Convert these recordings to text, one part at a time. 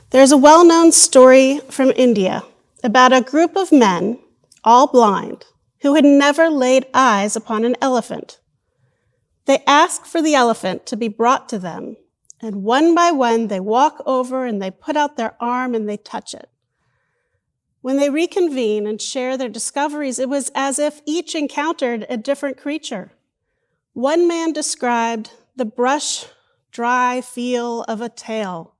There's a well-known story from India about a group of men, all blind, who had never laid eyes upon an elephant. They ask for the elephant to be brought to them, and one by one they walk over and they put out their arm and they touch it. When they reconvene and share their discoveries, it was as if each encountered a different creature. One man described the brush, dry feel of a tail.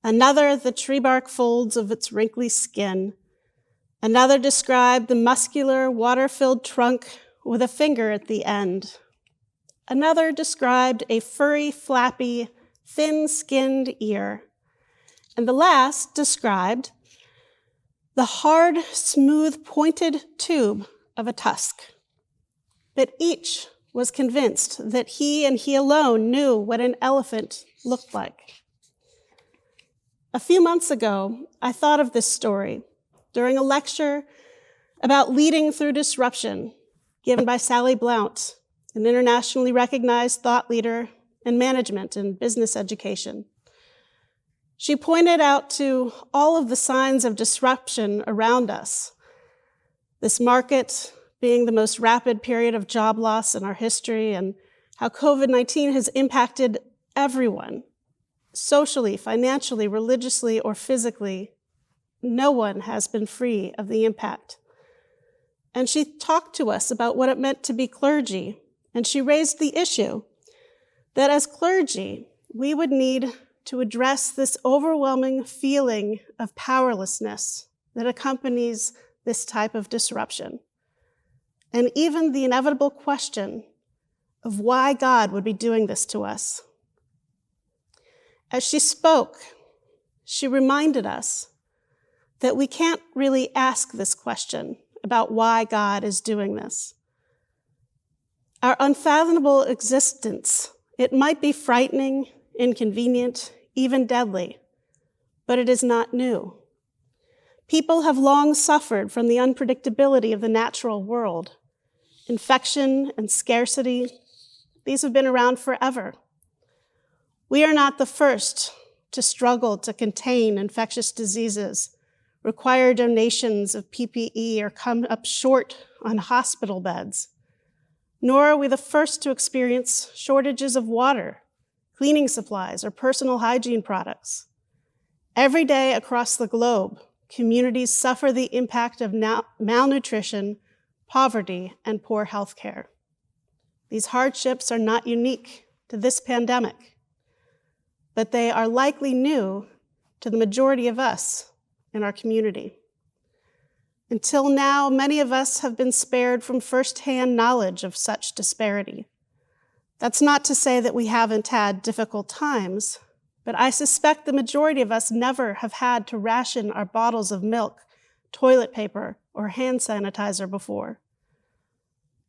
Another, the tree bark folds of its wrinkly skin. Another described the muscular, water-filled trunk with a finger at the end. Another described a furry, flappy, thin-skinned ear. And the last described the hard, smooth, pointed tube of a tusk. But each was convinced that he and he alone knew what an elephant looked like. A few months ago, I thought of this story during a lecture about leading through disruption given by Sally Blount, an internationally recognized thought leader in management and business education. She pointed out to all of the signs of disruption around us, this market being the most rapid period of job loss in our history, and how COVID-19 has impacted everyone, socially, financially, religiously, or physically. No one has been free of the impact. And she talked to us about what it meant to be clergy, and she raised the issue that as clergy, we would need to address this overwhelming feeling of powerlessness that accompanies this type of disruption, and even the inevitable question of why God would be doing this to us. As she spoke, she reminded us that we can't really ask this question about why God is doing this. Our unfathomable existence, it might be frightening, inconvenient, even deadly, but it is not new. People have long suffered from the unpredictability of the natural world. Infection and scarcity, these have been around forever. We are not the first to struggle to contain infectious diseases, require donations of PPE, or come up short on hospital beds. Nor are we the first to experience shortages of water, cleaning supplies, or personal hygiene products. Every day across the globe, communities suffer the impact of malnutrition, poverty, and poor health care. These hardships are not unique to this pandemic, but they are likely new to the majority of us in our community. Until now, many of us have been spared from firsthand knowledge of such disparity. That's not to say that we haven't had difficult times, but I suspect the majority of us never have had to ration our bottles of milk, toilet paper, or hand sanitizer before.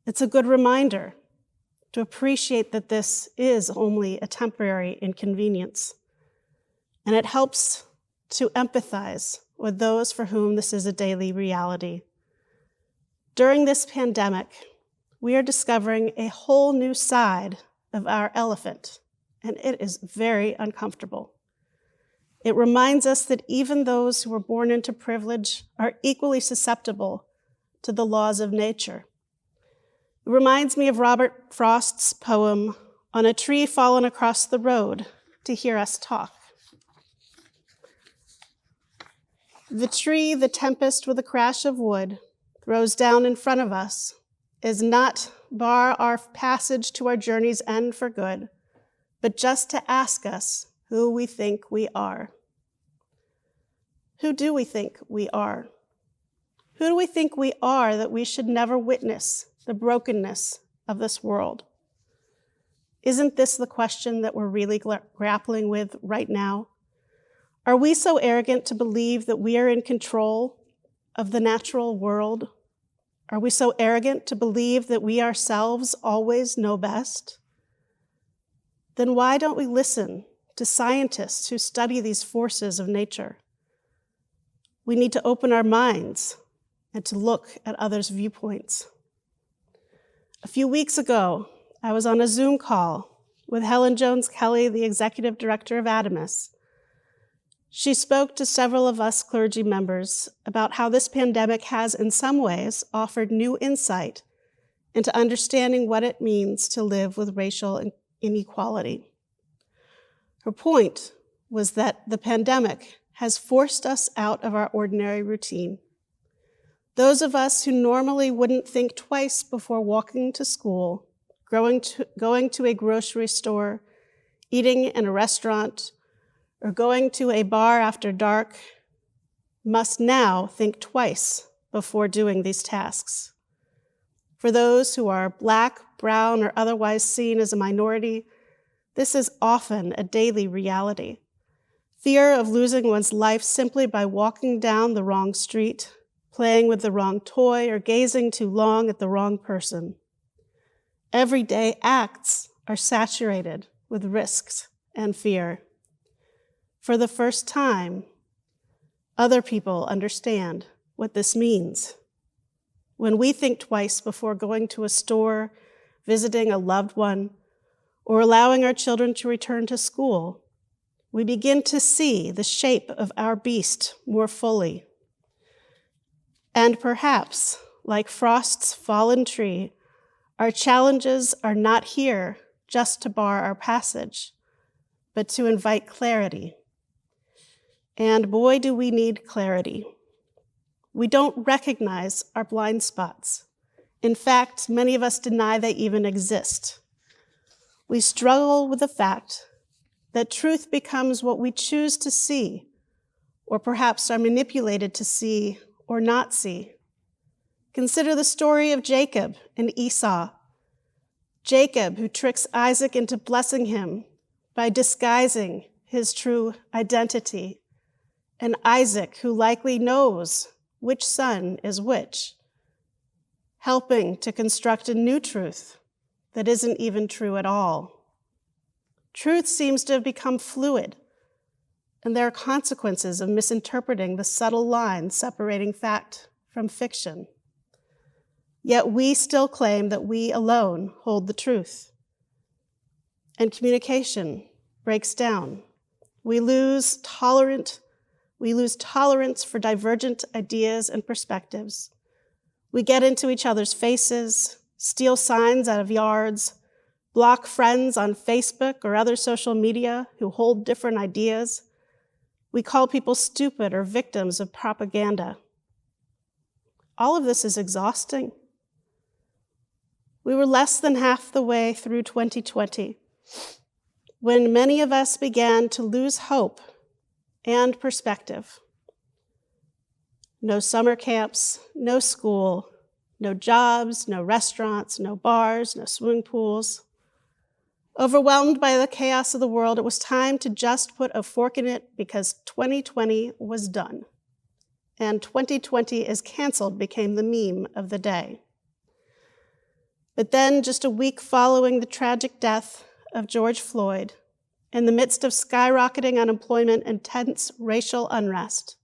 It's a good reminder to appreciate that this is only a temporary inconvenience, and it helps to empathize with those for whom this is a daily reality. During this pandemic, we are discovering a whole new side of our elephant, and it is very uncomfortable. It reminds us that even those who were born into privilege are equally susceptible to the laws of nature. It reminds me of Robert Frost's poem, "On a Tree Fallen Across the Road to Hear Us Talk." The tree, the tempest with a crash of wood, throws down in front of us is not bar our passage to our journey's end for good, but just to ask us who we think we are. Who do we think we are? Who do we think we are that we should never witness the brokenness of this world? Isn't this the question that we're really grappling with right now? Are we so arrogant to believe that we are in control of the natural world? Are we so arrogant to believe that we ourselves always know best? Then why don't we listen to scientists who study these forces of nature? We need to open our minds and to look at others' viewpoints. A few weeks ago, I was on a Zoom call with Helen Jones Kelly, the executive director of Adamus. She spoke to several of us clergy members about how this pandemic has, in some ways, offered new insight into understanding what it means to live with racial inequality. Her point was that the pandemic has forced us out of our ordinary routine. Those of us who normally wouldn't think twice before walking to school, going to a grocery store, eating in a restaurant, or going to a bar after dark, must now think twice before doing these tasks. For those who are Black, brown, or otherwise seen as a minority, this is often a daily reality. Fear of losing one's life simply by walking down the wrong street, playing with the wrong toy, or gazing too long at the wrong person. Everyday acts are saturated with risks and fear. For the first time, other people understand what this means. When we think twice before going to a store, visiting a loved one, or allowing our children to return to school, we begin to see the shape of our beast more fully. And perhaps, like frost's fallen tree, our challenges are not here just to bar our passage, but to invite clarity. And boy, do we need clarity. We don't recognize our blind spots. In fact, many of us deny they even exist. We struggle with the fact that truth becomes what we choose to see, or perhaps are manipulated to see or not see. Consider the story of Jacob and Esau. Jacob, who tricks Isaac into blessing him by disguising his true identity, and Isaac, who likely knows which son is which, helping to construct a new truth that isn't even true at all. Truth seems to have become fluid, and there are consequences of misinterpreting the subtle line separating fact from fiction. Yet we still claim that we alone hold the truth. And communication breaks down. We lose tolerance for divergent ideas and perspectives. We get into each other's faces, steal signs out of yards, block friends on Facebook or other social media who hold different ideas. We call people stupid or victims of propaganda. All of this is exhausting. We were less than half the way through 2020 when many of us began to lose hope and perspective. No summer camps, no school, no jobs, no restaurants, no bars, no swimming pools. Overwhelmed by the chaos of the world, it was time to just put a fork in it because 2020 was done. And 2020 is canceled became the meme of the day. But then, just a week following the tragic death of George Floyd, in the midst of skyrocketing unemployment and tense racial unrest,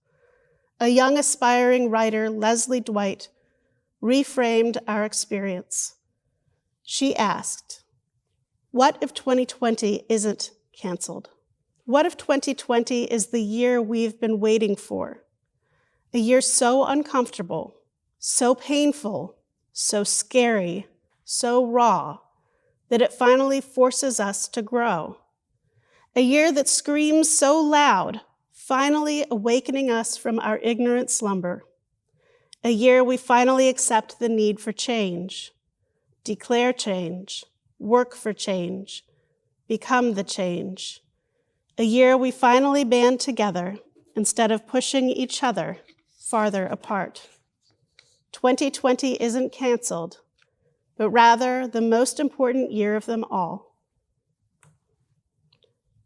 a young aspiring writer, Leslie Dwight, reframed our experience. She asked, what if 2020 isn't canceled? What if 2020 is the year we've been waiting for? A year so uncomfortable, so painful, so scary, so raw, that it finally forces us to grow. A year that screams so loud, finally awakening us from our ignorant slumber. A year we finally accept the need for change, declare change, work for change, become the change. A year we finally band together instead of pushing each other farther apart. 2020 isn't canceled, but rather the most important year of them all.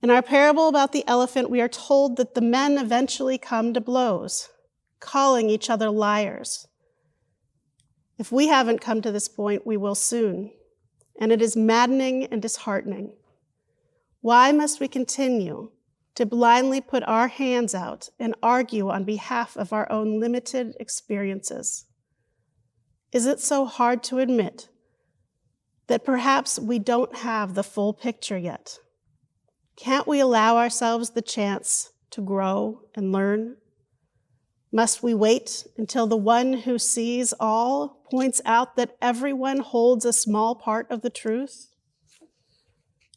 In our parable about the elephant, we are told that the men eventually come to blows, calling each other liars. If we haven't come to this point, we will soon, and it is maddening and disheartening. Why must we continue to blindly put our hands out and argue on behalf of our own limited experiences? Is it so hard to admit that perhaps we don't have the full picture yet? Can't we allow ourselves the chance to grow and learn? Must we wait until the one who sees all points out that everyone holds a small part of the truth?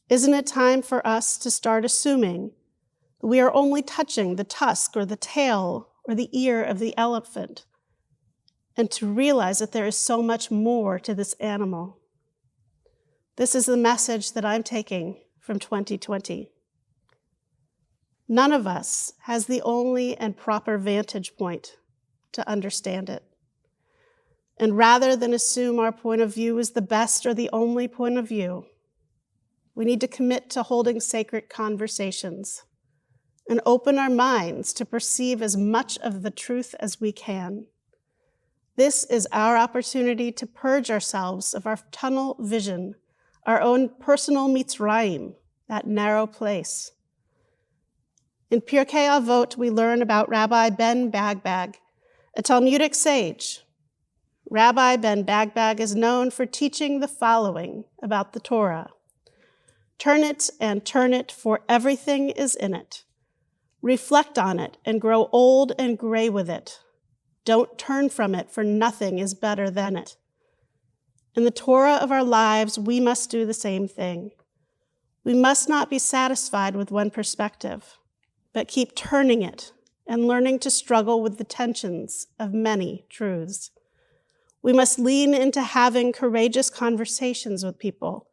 Isn't it time for us to start assuming that we are only touching the tusk or the tail or the ear of the elephant, and to realize that there is so much more to this animal? This is the message that I'm taking from 2020. None of us has the only and proper vantage point to understand it. And rather than assume our point of view is the best or the only point of view, we need to commit to holding sacred conversations and open our minds to perceive as much of the truth as we can. This is our opportunity to purge ourselves of our tunnel vision, our own personal Mitzrayim, that narrow place. In Pirkei Avot, we learn about Rabbi Ben Bagbag, a Talmudic sage. Rabbi Ben Bagbag is known for teaching the following about the Torah. Turn it and turn it, for everything is in it. Reflect on it and grow old and gray with it. Don't turn from it, for nothing is better than it. In the Torah of our lives, we must do the same thing. We must not be satisfied with one perspective, but keep turning it and learning to struggle with the tensions of many truths. We must lean into having courageous conversations with people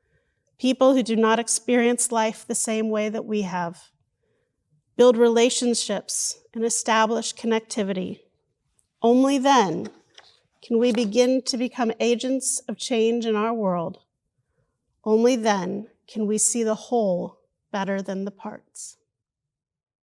who do not experience life the same way that we have. Build relationships and establish connectivity. Only then can we begin to become agents of change in our world. Only then can we see the whole better than the parts.